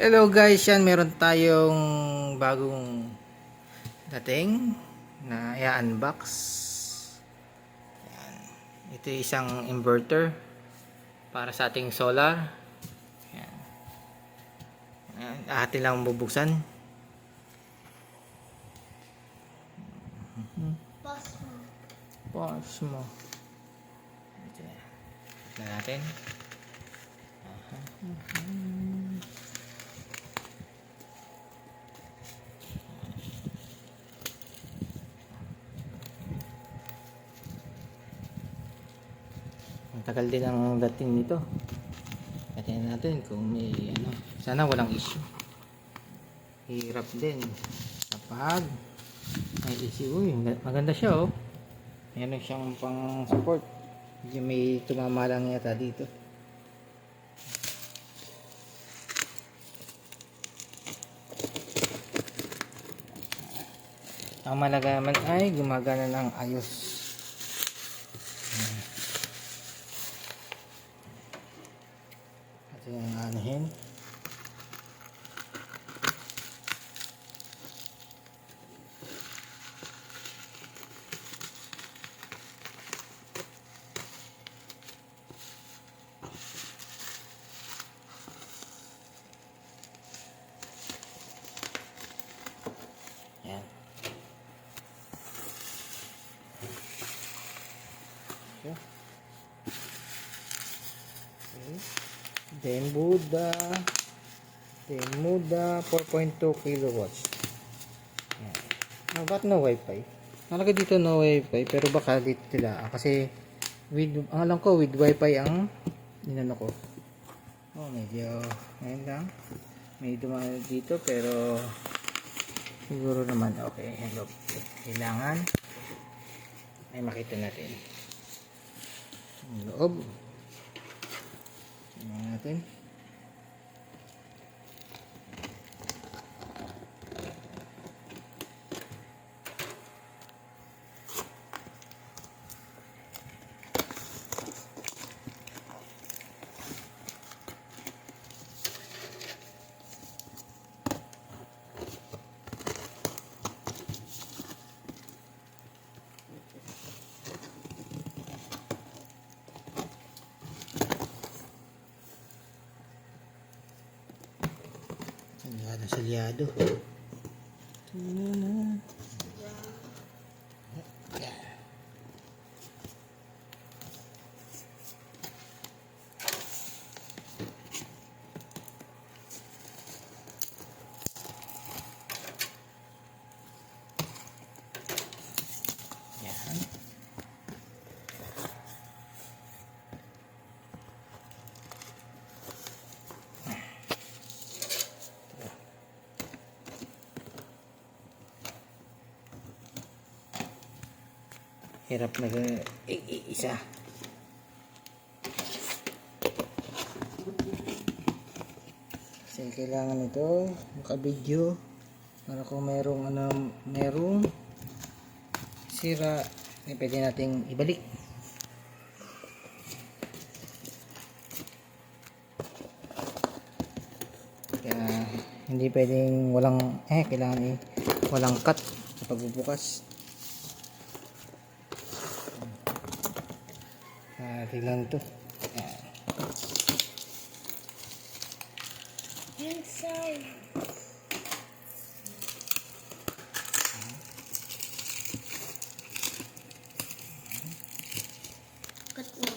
Hello guys, yan meron tayong bagong dating na i-unbox. Yan. Ito isang inverter para sa ating solar. Yan. Yan. Atin lang bubuksan. Pause mo. Ito na natin. Ang tagal din ang dating nito. Tingnan natin kung may ano. Sana walang issue. Hirap din kapag may issue. Uy, maganda siya oh. Meron siyang pang support. Medyo may tumama lang yata dito. Ang malaga naman ay gumagana ng ayos. At yung anuhin. Yan. Okay. Demuda 4.2 kilowatts. Ba't no wifi? Nalagay dito no wifi pero baka dito sila kasi ang alam ko with wifi ang inano ko. Medyo ngayon lang may dumaan dito pero siguro naman okay. Hello. Kailangan ay makita natin ang loob. Tingnan natin. Salyado. Yan. Hirap na isa. Kasi kailangan ito maka-video para kung merong sira pwede nating ibalik. Kaya hindi pwedeng kailangan walang cut sa pagbubukas. Tignan ito. Inside. Cut mo.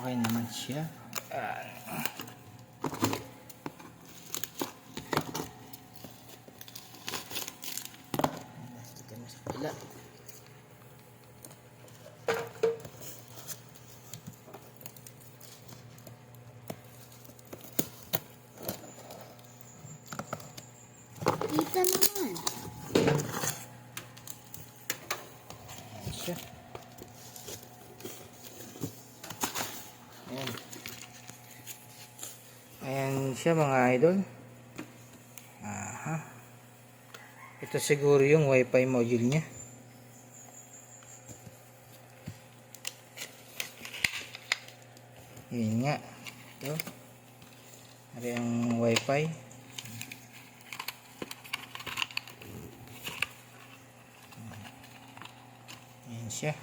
Okay naman siya. Dito na sa pila. Kita naman. Ayan siya. Ayan. Ayan Yan siya mga idol. Aha. Ito siguro yung wifi module niya. Yan nga. Ito. Ari ang wifi. Yan siya.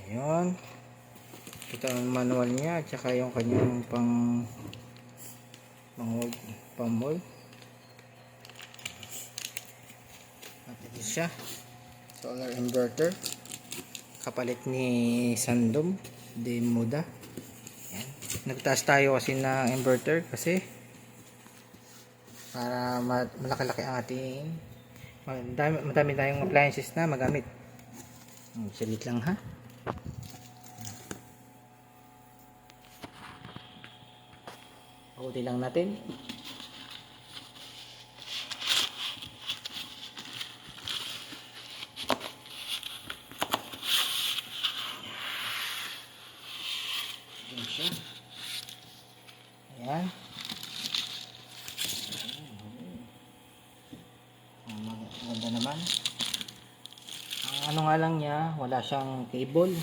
Ayun. Ito ang manual niya at saka yung kanyang pang-mold. At ito siya. Solar inverter. Kapalit ni Sandom de Muda. Yan. Nagtaas tayo kasi ng inverter kasi para malaki-laki ang ating madami tayong appliances na magamit. Saglit lang ha. Pakuti lang natin. Yan siya. Ayan. Maganda naman. Ang ano nga lang niya, wala siyang cable.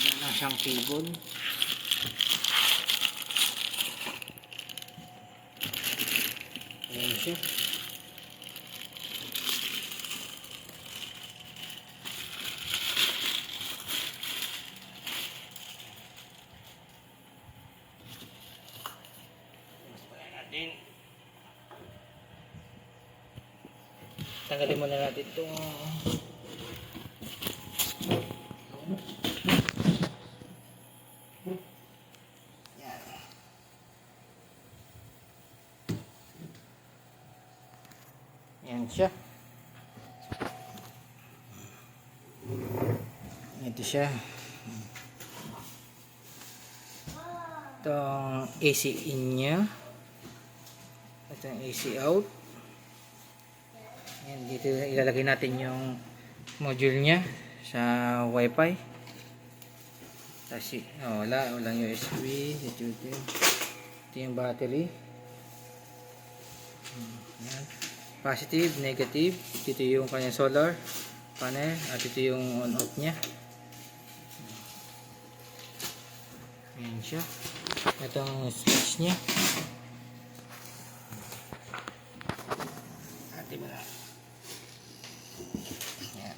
Wala siyang cable. Ayan siya. Tanggalin muna natin itong yan. Yan siya. Ito siya. Itong AC in nya. Ito yung AC out. Yan, dito ilalagay natin yung module nya sa wifi. Tapos walang USB. Ito yung battery. Yan. Positive, negative. Dito yung kanyang solar panel at ito yung on off nya. Yan siya. Ito ang switch nya. Ate mo na. Yan.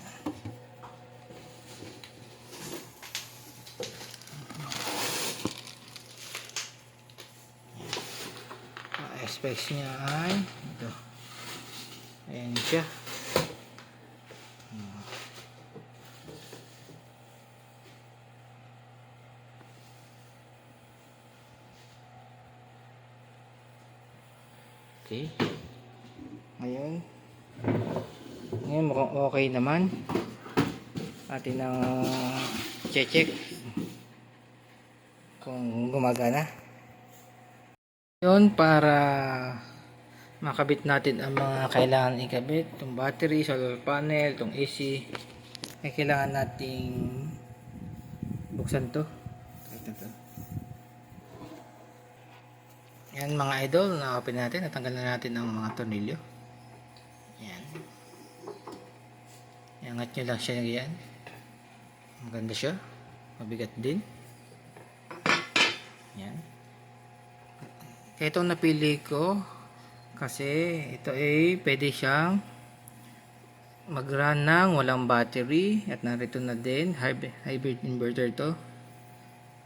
Ang specs nya ay ito. Ayan siya. Okay. Ngayon mukhang okay naman. Atin ang check kung gumagana. Yun, para makabit natin ang mga kailangan ikabit. Itong battery, solar panel, itong AC. Ay kailangan nating buksan to. Ito. Yan mga idol, na-open natin. Natanggal na natin ang mga tornilyo. Yan. Iangat nyo lang siya yan. Maganda siya. Mabigat din. Yan. Itong napili ko kasi ito ay pwede siyang mag-run ng walang battery at narito na din hybrid inverter to.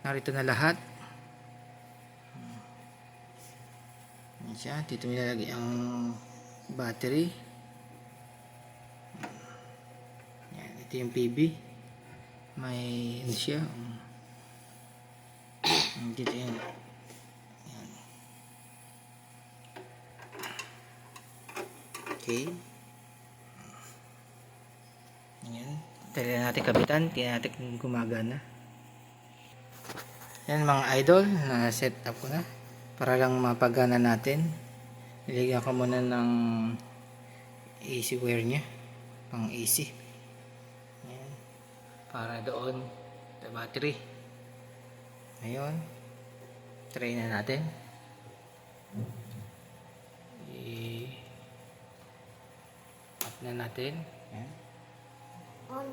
Narito na lahat. Yan siya. Dito nilalagay ang battery. Yan. Ito yung PB. May ano siya. Dito yung yan. Okay. Yan. Tali natin kabitan. Tingnan natin kung gumagana. Yan mga idol. Na-set up ko na. Para lang mapagana natin. Nilagyan ko muna ng AC wire nya. Pang AC. para doon sa battery. Ngayon, try na natin. I-up na natin. Yan. On.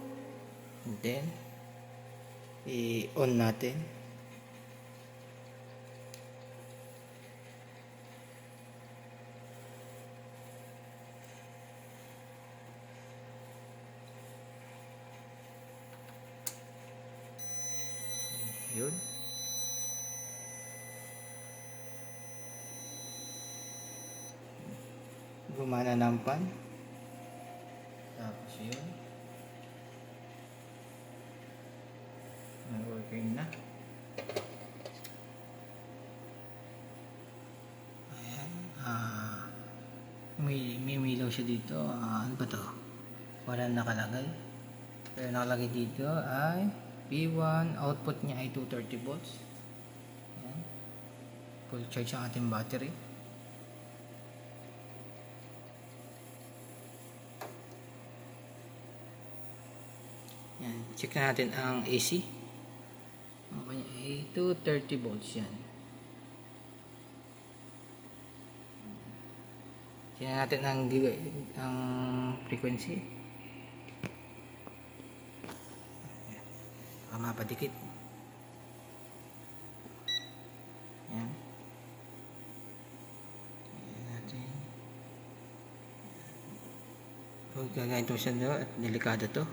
And then, i-on natin. Yun. Gumana ng pan. Tapos yun. Working na. Ayan. May milaw siya dito. Ano ba to? Wala nakalagay. Pero nakalagay dito ay P1. Output niya ay 230 volts. Ayan. Full charge ang ating battery. Yan. Check na natin ang AC. Ang kanya ay 230 volts yan. Tingnan natin ang frequency. Baka mapadikit. Yan. Tingnan natin. Huwag gagawin ito siya at delikado to.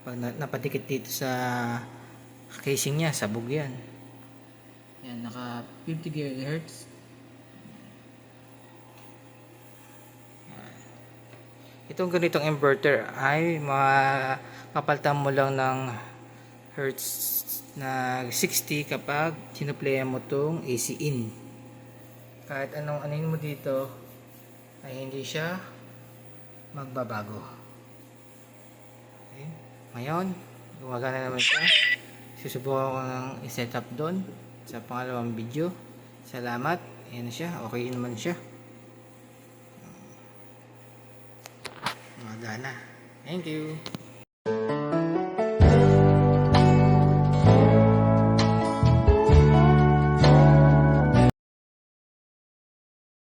Pag napadikit dito sa casing niya, sabog yan. Yan, naka 50 GHz. Itong ganitong inverter ay mapapalitan mo lang ng hertz na 60 kapag sinuplayan mo tong AC in. Kahit anong anin mo dito ay hindi siya magbabago. Okay. Ngayon, gumagana naman siya. Susubukan ko ng i-set up doon sa pangalawang video. Salamat. Ayan siya. Okay naman siya. Gumagana. Thank you.